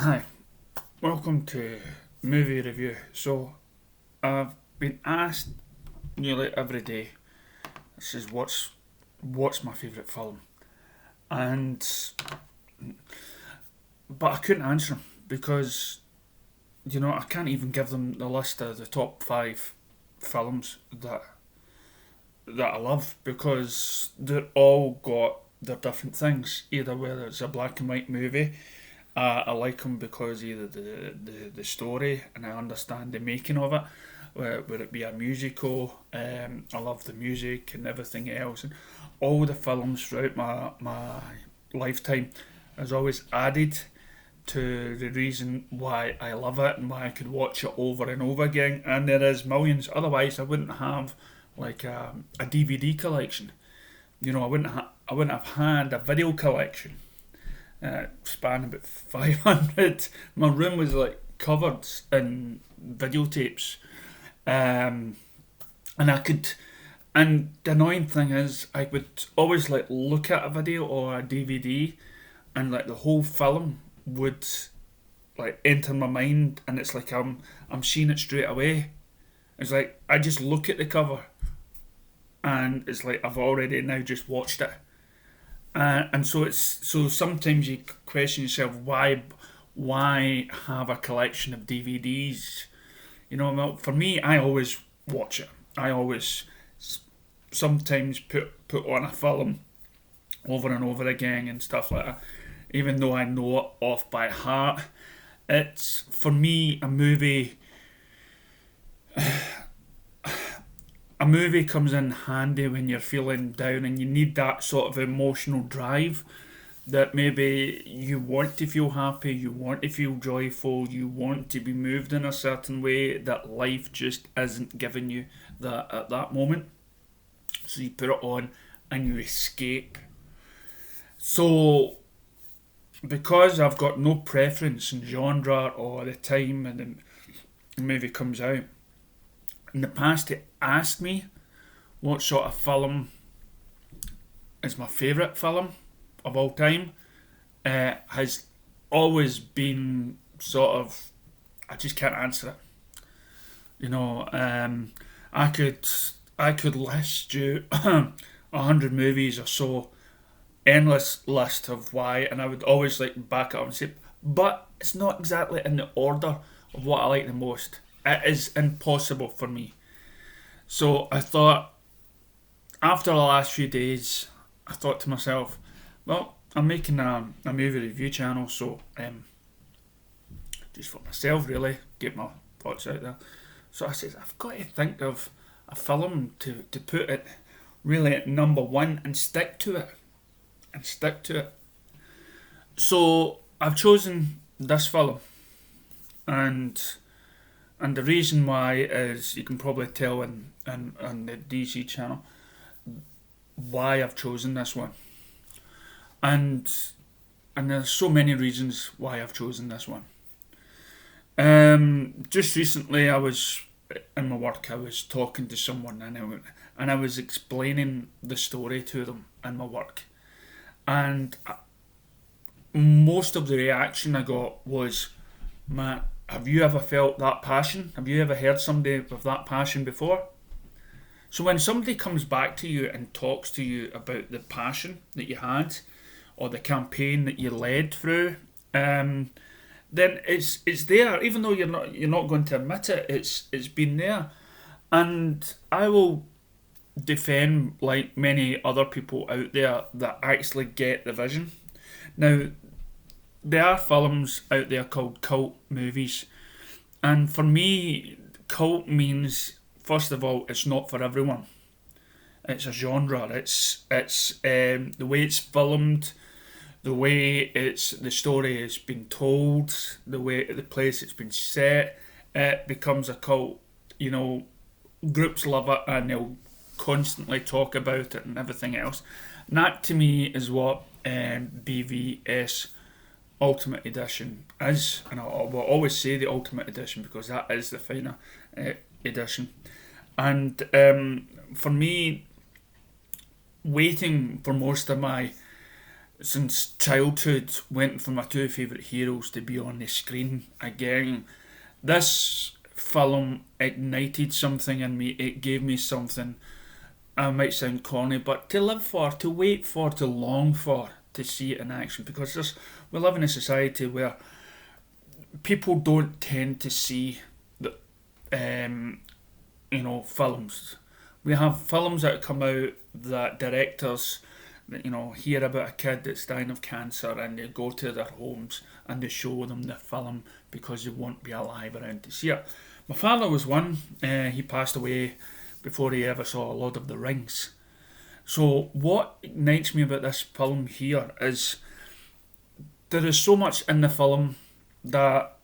Hi, welcome to Movie Review. So, I've been asked nearly every day, this is what's my favourite film, and but I couldn't answer them because I can't even give them the list of the top five films that I love because they're all got their different things. Either whether it's a black and white movie, I like them because either the story and I understand the making of it, whether it be a musical, I love the music and everything else, and all the films throughout my lifetime has always added to the reason why I love it and why I could watch it over and over again. And there is millions. Otherwise, I wouldn't have like a DVD collection. I wouldn't have had a video collection. Span about 500. My room was like covered in videotapes, um, and I could. And the annoying thing is, I would always like look at a video or a DVD, and like the whole film would like enter my mind, and it's like I'm seeing it straight away. It's like I just look at the cover, and it's like I've already now just watched it. And so sometimes you question yourself why have a collection of DVDs? Well, for me, I always watch it. I always sometimes put on a film over and over again and stuff like that. Even though I know it off by heart, it's for me a movie comes in handy when you're feeling down and you need that sort of emotional drive that maybe you want to feel happy, you want to feel joyful, you want to be moved in a certain way that life just isn't giving you that at that moment. So you put it on and you escape. So because I've got no preference in genre or the time and the movie comes out, in the past to ask me what sort of film is my favourite film of all time, has always been sort of I just can't answer it. You know, I could I could list you 100 movies or so, endless list of why, and I would always like back it up and say, but it's not exactly in the order of what I like the most. It is impossible for me. So I thought after the last few days, I thought to myself, well, I'm making a movie review channel, so just for myself, really, get my thoughts out there. So I said, I've got to think of a film to put it really at number one and stick to it. And stick to it. So I've chosen this film, and the reason why is you can probably tell in the DC channel why I've chosen this one, and there's so many reasons why I've chosen this one. Just recently, I was in my work. I was talking to someone, and I was explaining the story to them in my work, and most of the reaction I got was, "Matt, have you ever felt that passion? Have you ever heard somebody with that passion before?" So when somebody comes back to you and talks to you about the passion that you had or the campaign that you led through, then it's there. Even though you're not going to admit it, it's been there. And I will defend like many other people out there that actually get the vision. Now there are films out there called cult movies, and for me, cult means first of all it's not for everyone. It's a genre. It's the way it's filmed, the way it's the story has been told, the place it's been set. It becomes a cult. You know, groups love it and they'll constantly talk about it and everything else. And that to me is what BVS Ultimate Edition is, and I will always say the Ultimate Edition because that is the final edition. And for me, waiting for most of my since childhood, went for my two favourite heroes to be on the screen again. This film ignited something in me. It gave me something. I might sound corny, but to live for, to wait for, to long for, to see it in action. Because we live in a society where people don't tend to see the, films. We have films that come out that directors, hear about a kid that's dying of cancer and they go to their homes and they show them the film because they won't be alive around to see it. My father was one. He passed away before he ever saw Lord of the Rings. So what ignites me about this film here is there is so much in the film that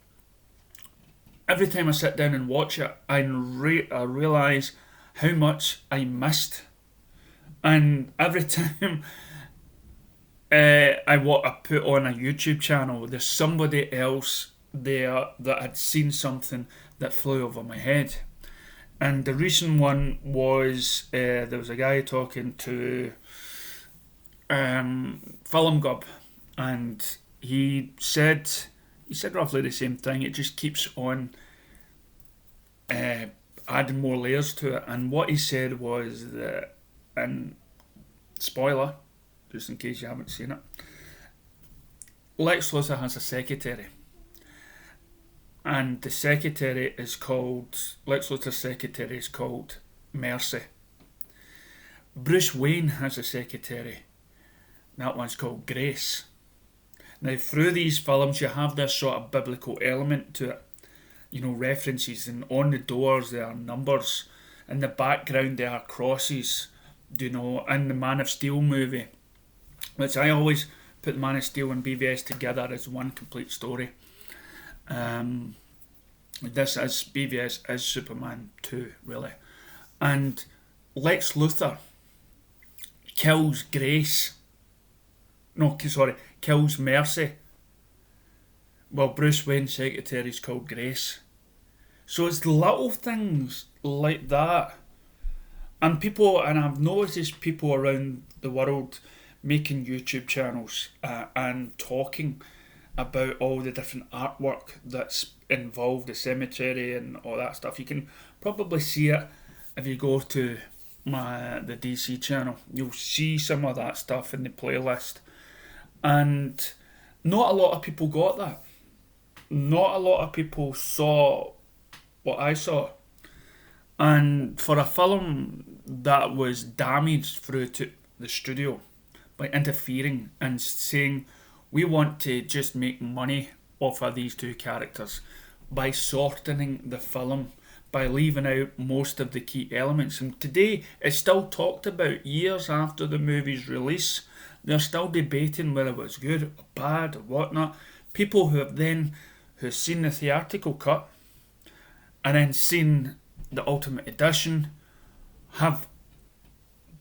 every time I sit down and watch it, I realise how much I missed. And every time I put on a YouTube channel, there's somebody else there that had seen something that flew over my head. And the recent one was there was a guy talking to Film Gub, and he said roughly the same thing. It just keeps on adding more layers to it. And what he said was that, and spoiler, just in case you haven't seen it, Lex Luthor has a secretary. And the secretary is called, Lex Luthor's secretary is called Mercy. Bruce Wayne has a secretary. That one's called Grace. Now, through these films, you have this sort of biblical element to it. References, and on the doors there are numbers. In the background there are crosses. In the Man of Steel movie, which I always put the Man of Steel and BVS together as one complete story. This is BVS is Superman 2, really. And Lex Luthor kills Grace. No, sorry, kills Mercy. Well, Bruce Wayne's secretary is called Grace. So it's little things like that. And I've noticed people around the world making YouTube channels and talking about all the different artwork that's involved, the cemetery and all that stuff. You can probably see it if you go to the DC channel. You'll see some of that stuff in the playlist. And not a lot of people got that. Not a lot of people saw what I saw. And for a film that was damaged through to the studio by interfering and saying, we want to just make money off of these two characters by shortening the film, by leaving out most of the key elements. And today it's still talked about years after the movie's release. They're still debating whether it was good or bad or whatnot. People who've seen the theatrical cut and then seen the Ultimate Edition have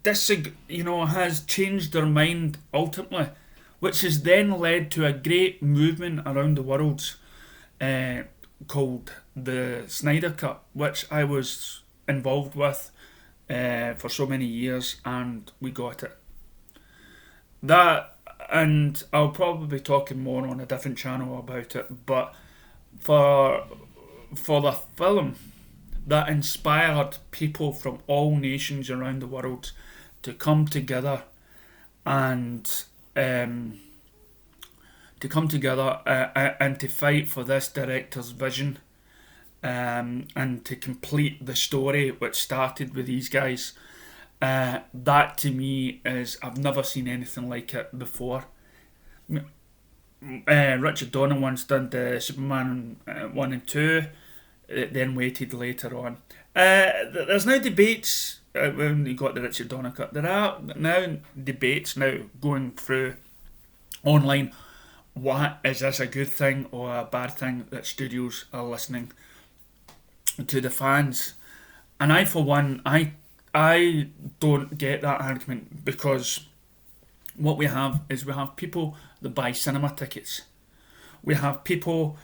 has changed their mind ultimately, which has then led to a great movement around the world called the Snyder Cut, which I was involved with for so many years, and we got it. That, and I'll probably be talking more on a different channel about it, but for the film that inspired people from all nations around the world to come together and and to fight for this director's vision, and to complete the story which started with these guys. That to me is, I've never seen anything like it before. Richard Donner once done the Superman 1 and 2, then waited later on. There's now debates when you got the Richard Donner cut. There are now debates now going through online. What is this, a good thing or a bad thing that studios are listening to the fans? And I, for one, I don't get that argument, because what we have is we have people that buy cinema tickets. We have people,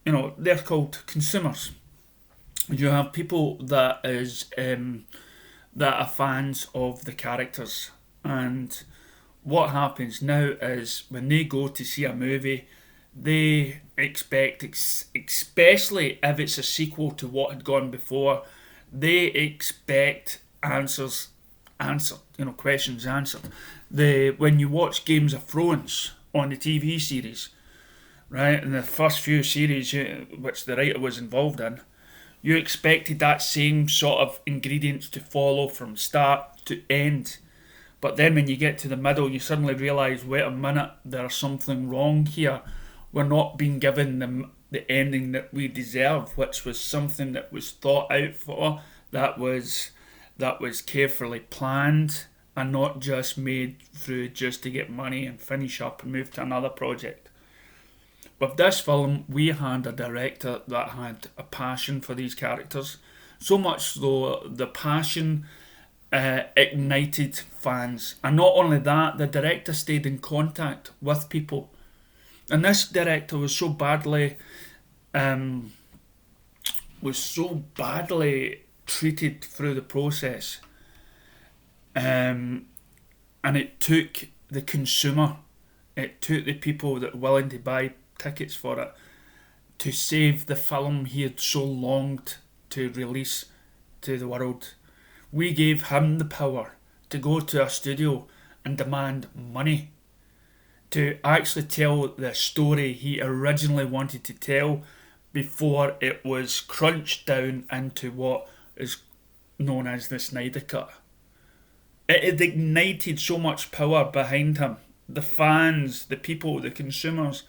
they're called consumers. You have people that are fans of the characters, and what happens now is when they go to see a movie, they expect, especially if it's a sequel to what had gone before, they expect answered, questions answered. When you watch Games of Thrones on the TV series, right, in the first few series, which the writer was involved in, you expected that same sort of ingredients to follow from start to end. But then when you get to the middle, you suddenly realise, wait a minute, there's something wrong here. We're not being given the ending that we deserve, which was something that was thought out for, that was carefully planned, and not just made through just to get money and finish up and move to another project. With this film, we had a director that had a passion for these characters, so much so the passion ignited fans. And not only that, the director stayed in contact with people. And this director was so badly treated through the process, and it took the consumer, it took the people that were willing to buy tickets for it, to save the film he had so longed to release to the world. We gave him the power to go to a studio and demand money to actually tell the story he originally wanted to tell before it was crunched down into what is known as the Snyder Cut. It had ignited so much power behind him, the fans, the people, the consumers,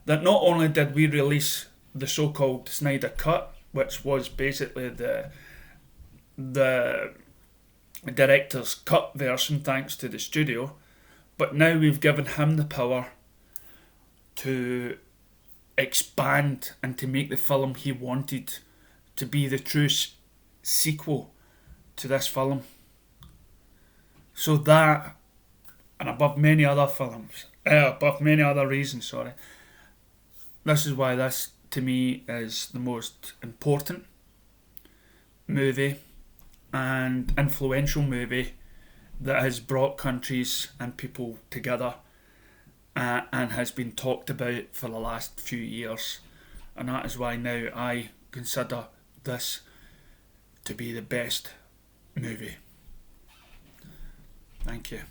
that not only did we release the so-called Snyder Cut, which was basically the director's cut version thanks to the studio, but now we've given him the power to expand and to make the film he wanted to be the true sequel to this film. So that, and above many other reasons, this is why this to me is the most important movie and influential movie that has brought countries and people together, and has been talked about for the last few years. And that is why now I consider this to be the best movie. Thank you.